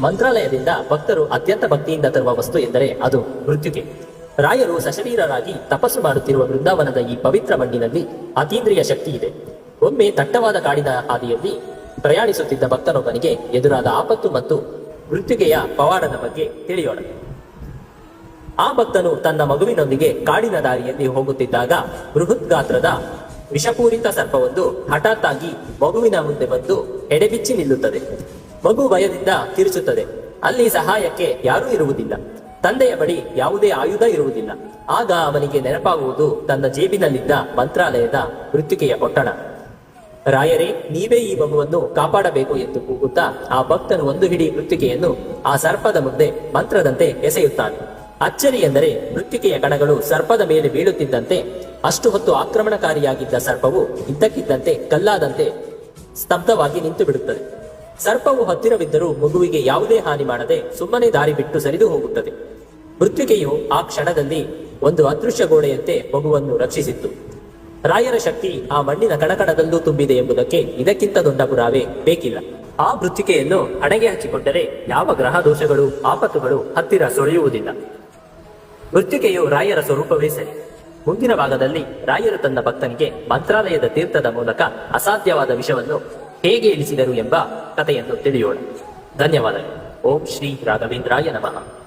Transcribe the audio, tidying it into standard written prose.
ಮಂತ್ರಾಲಯದಿಂದ ಭಕ್ತರು ಅತ್ಯಂತ ಭಕ್ತಿಯಿಂದ ತರುವ ವಸ್ತು ಎಂದರೆ ಅದು ಮೃತ್ಯುಕೆ. ರಾಯರು ಸಶರೀರರಾಗಿ ತಪಸ್ಸು ಮಾಡುತ್ತಿರುವ ಬೃಂದಾವನದ ಈ ಪವಿತ್ರ ಮಣ್ಣಿನಲ್ಲಿ ಅತೀಂದ್ರಿಯ ಶಕ್ತಿ ಇದೆ. ಒಮ್ಮೆ ದಟ್ಟವಾದ ಕಾಡಿನ ಹಾದಿಯಲ್ಲಿ ಪ್ರಯಾಣಿಸುತ್ತಿದ್ದ ಭಕ್ತನೊಬ್ಬನಿಗೆ ಎದುರಾದ ಆಪತ್ತು ಮತ್ತು ಮೃತ್ಯುಗೆಯ ಪವಾಡದ ಬಗ್ಗೆ ತಿಳಿಯೋಣ. ಆ ಭಕ್ತನು ತನ್ನ ಮಗುವಿನೊಂದಿಗೆ ಕಾಡಿನ ದಾರಿಯಲ್ಲಿ ಹೋಗುತ್ತಿದ್ದಾಗ ಬೃಹತ್ ಗಾತ್ರದ ವಿಷಪೂರಿತ ಸರ್ಪವೊಂದು ಹಠಾತ್ ಆಗಿ ಮಗುವಿನ ಮುಂದೆ ಬಂದು ಎಡೆಬಿಚ್ಚಿ ನಿಲ್ಲುತ್ತದೆ. ಮಗು ಭಯದಿಂದ ಕಿರಿಚುತ್ತದೆ. ಅಲ್ಲಿ ಸಹಾಯಕ್ಕೆ ಯಾರೂ ಇರುವುದಿಲ್ಲ. ತಂದೆಯ ಬಳಿ ಯಾವುದೇ ಆಯುಧ ಇರುವುದಿಲ್ಲ. ಆಗ ಅವನಿಗೆ ನೆನಪಾಗುವುದು ತನ್ನ ಜೇಬಿನಲ್ಲಿದ್ದ ಮಂತ್ರಾಲಯದ ಮೃತ್ತಿಕೆಯ ಪೊಟ್ಟಣ. ರಾಯರೇ, ನೀವೇ ಈ ಮಗುವನ್ನು ಕಾಪಾಡಬೇಕು ಎಂದು ಕೂಗುತ್ತಾ ಆ ಭಕ್ತನು ಒಂದು ಹಿಡಿ ಮೃತ್ತಿಕೆಯನ್ನು ಆ ಸರ್ಪದ ಮುಂದೆ ಮಂತ್ರದಂತೆ ಎಸೆಯುತ್ತಾನೆ. ಅಚ್ಚರಿ ಎಂದರೆ ಮೃತ್ತಿಕೆಯ ಕಣಗಳು ಸರ್ಪದ ಮೇಲೆ ಬೀಳುತ್ತಿದ್ದಂತೆ ಅಷ್ಟು ಹೊತ್ತು ಆಕ್ರಮಣಕಾರಿಯಾಗಿದ್ದ ಸರ್ಪವು ಇದ್ದಕ್ಕಿದ್ದಂತೆ ಕಲ್ಲಾದಂತೆ ಸ್ತಬ್ಧವಾಗಿ ನಿಂತು ಬಿಡುತ್ತದೆ. ಸರ್ಪವು ಹತ್ತಿರವಿದ್ದರೂ ಮಗುವಿಗೆ ಯಾವುದೇ ಹಾನಿ ಮಾಡದೆ ಸುಮ್ಮನೆ ದಾರಿ ಬಿಟ್ಟು ಸರಿದು ಹೋಗುತ್ತದೆ. ಮೃತ್ತಿಕೆಯು ಆ ಕ್ಷಣದಲ್ಲಿ ಒಂದು ಅದೃಶ್ಯ ಗೋಡೆಯಂತೆ ಮಗುವನ್ನು ರಕ್ಷಿಸಿತ್ತು. ರಾಯರ ಶಕ್ತಿ ಆ ಮಣ್ಣಿನ ಕಣಕಣದಲ್ಲೂ ತುಂಬಿದೆ ಎಂಬುದಕ್ಕೆ ಇದಕ್ಕಿಂತ ದೊಡ್ಡ ಪುರಾವೆ ಬೇಕಿಲ್ಲ. ಆ ಮೃತ್ತಿಕೆಯನ್ನು ಹಣೆಗೆ ಹಚ್ಚಿಕೊಂಡರೆ ಯಾವ ಗ್ರಹ ದೋಷಗಳು ಆಪತ್ತುಗಳು ಹತ್ತಿರ ಸೊಳೆಯುವುದಿಲ್ಲ. ಮೃತ್ತಿಕೆಯು ರಾಯರ ಸ್ವರೂಪವೇ ಸರಿ. ಮುಂದಿನ ಭಾಗದಲ್ಲಿ ರಾಯರು ತನ್ನ ಭಕ್ತನಿಗೆ ಮಂತ್ರಾಲಯದ ತೀರ್ಥದ ಮೂಲಕ ಅಸಾಧ್ಯವಾದ ವಿಷವನ್ನು ಹೇಗೆ ಇಳಿಸಿದರು ಎಂಬ ಕಥೆಯನ್ನು ತಿಳಿಯೋಣ. ಧನ್ಯವಾದಗಳು. ಓಂ ಶ್ರೀ ರಾಘವೇಂದ್ರಾಯ ನಮಃ.